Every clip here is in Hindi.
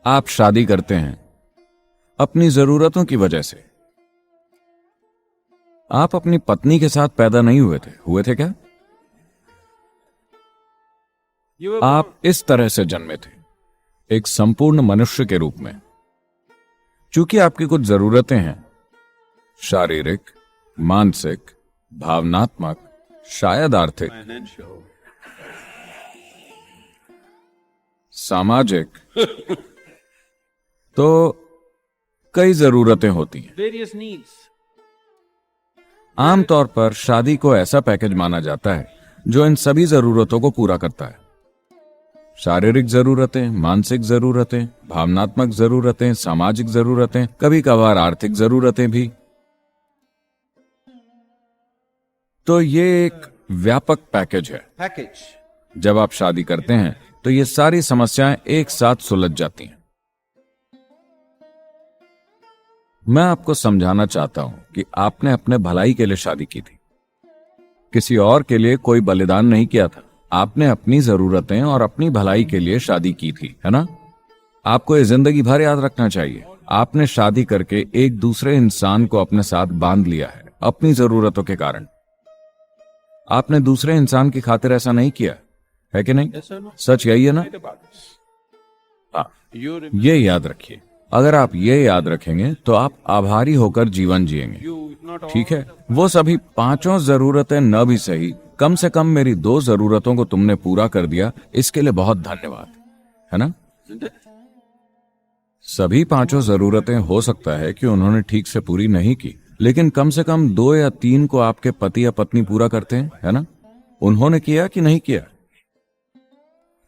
आप शादी करते हैं अपनी जरूरतों की वजह से। आप अपनी पत्नी के साथ पैदा नहीं हुए थे क्या? आप इस तरह से जन्मे थे, एक संपूर्ण मनुष्य के रूप में। चूंकि आपकी कुछ जरूरतें हैं, शारीरिक, मानसिक, भावनात्मक, शायद आर्थिक, सामाजिक, तो कई जरूरतें होती हैं। आमतौर पर शादी को ऐसा पैकेज माना जाता है जो इन सभी जरूरतों को पूरा करता है। शारीरिक जरूरतें, मानसिक जरूरतें, भावनात्मक जरूरतें, सामाजिक जरूरतें, कभी कभार आर्थिक जरूरतें भी। तो ये एक व्यापक पैकेज है। जब आप शादी करते हैं तो ये सारी समस्याएं एक साथ सुलझ जाती हैं। मैं आपको समझाना चाहता हूं कि आपने अपने भलाई के लिए शादी की थी, किसी और के लिए कोई बलिदान नहीं किया था। आपने अपनी जरूरतें और अपनी भलाई के लिए शादी की थी, है ना? आपको ये जिंदगी भर याद रखना चाहिए। आपने शादी करके एक दूसरे इंसान को अपने साथ बांध लिया है अपनी जरूरतों के कारण। आपने दूसरे इंसान की खातिर ऐसा नहीं किया है कि नहीं? सच यही है ना? हाँ, ये याद रखिए। अगर आप ये याद रखेंगे तो आप आभारी होकर जीवन जिएंगे। ठीक है, वो सभी 5 जरूरतें न भी सही, कम से कम मेरी 2 जरूरतों को तुमने पूरा कर दिया, इसके लिए बहुत धन्यवाद, है ना? सभी 5 जरूरतें हो सकता है कि उन्होंने ठीक से पूरी नहीं की, लेकिन कम से कम 2 या 3 को आपके पति या पत्नी पूरा करते हैं, है ना? उन्होंने किया कि नहीं किया?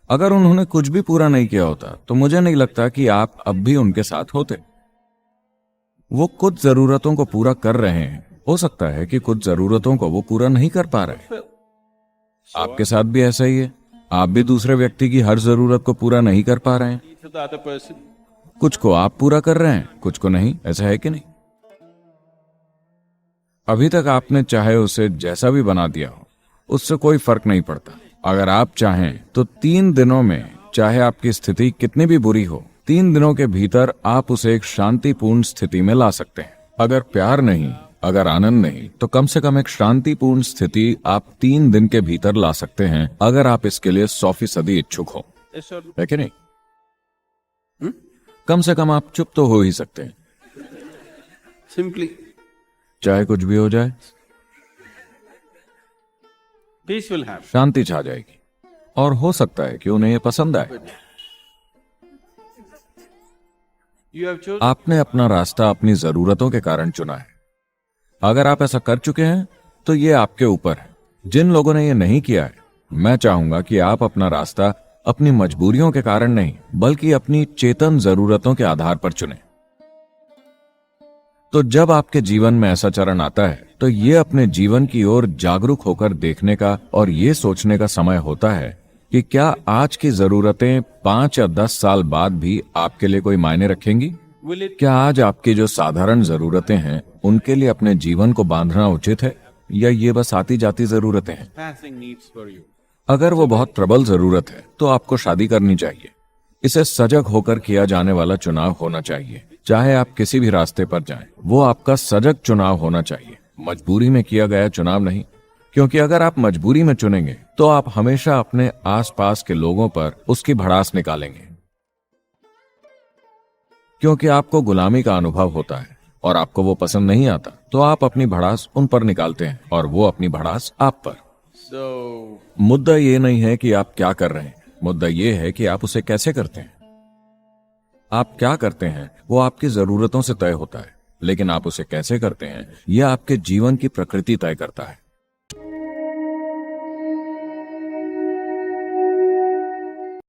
अगर उन्होंने कुछ भी पूरा नहीं किया होता तो मुझे नहीं लगता कि आप अब भी उनके साथ होते। वो कुछ जरूरतों को पूरा कर रहे हैं, हो सकता है कि कुछ जरूरतों को वो पूरा नहीं कर पा रहे। आपके साथ भी ऐसा ही है। आप भी दूसरे व्यक्ति की हर जरूरत को पूरा नहीं कर पा रहे हैं। कुछ को आप पूरा कर रहे हैं, कुछ को नहीं। ऐसा है कि नहीं? अभी तक आपने चाहे उसे जैसा भी बना दिया हो, उससे कोई फर्क नहीं पड़ता। अगर आप चाहें तो 3 दिनों में, चाहे आपकी स्थिति कितनी भी बुरी हो, 3 दिनों के भीतर आप उसे एक शांतिपूर्ण स्थिति में ला सकते हैं। अगर प्यार नहीं, अगर आनंद नहीं, तो कम से कम एक शांतिपूर्ण स्थिति आप 3 दिन के भीतर ला सकते हैं, अगर आप इसके लिए 100% इच्छुक हो, है कि नहीं? कम से कम आप चुप तो हो ही सकते हैं, Simply, चाहे कुछ भी हो जाए। peace will happen. शांति छा जाएगी और हो सकता है कि उन्हें ये पसंद आए। You have chosen. आपने अपना रास्ता अपनी जरूरतों के कारण चुना है। अगर आप ऐसा कर चुके हैं तो ये आपके ऊपर है। जिन लोगों ने ये नहीं किया है, मैं चाहूंगा कि आप अपना रास्ता अपनी मजबूरियों के कारण नहीं, बल्कि अपनी चेतन जरूरतों के आधार पर चुनें। तो जब आपके जीवन में ऐसा चरण आता है तो ये अपने जीवन की ओर जागरूक होकर देखने का और ये सोचने का समय होता है कि क्या आज की जरूरतें 5 या 10 साल बाद भी आपके लिए कोई मायने रखेंगी? Will it क्या आज आपकी जो साधारण जरूरतें हैं उनके लिए अपने जीवन को बांधना उचित है, या ये बस आती जाती जरूरतें हैं? passing needs for you? अगर वो बहुत प्रबल जरूरत है तो आपको शादी करनी चाहिए। इसे सजग होकर किया जाने वाला चुनाव होना चाहिए। चाहे आप किसी भी रास्ते पर जाएं, वो आपका सजग चुनाव होना चाहिए, मजबूरी में किया गया चुनाव नहीं। क्योंकि अगर आप मजबूरी में चुनेंगे तो आप हमेशा अपने आसपास के लोगों पर उसकी भड़ास निकालेंगे, क्योंकि आपको गुलामी का अनुभव होता है और आपको वो पसंद नहीं आता, तो आप अपनी भड़ास उन पर निकालते हैं और वो अपनी भड़ास आप पर। So, मुद्दा ये नहीं है कि आप क्या कर रहे हैं, मुद्दा ये है कि आप उसे कैसे करते हैं। आप क्या करते हैं वो आपकी जरूरतों से तय होता है, लेकिन आप उसे कैसे करते हैं यह आपके जीवन की प्रकृति तय करता है।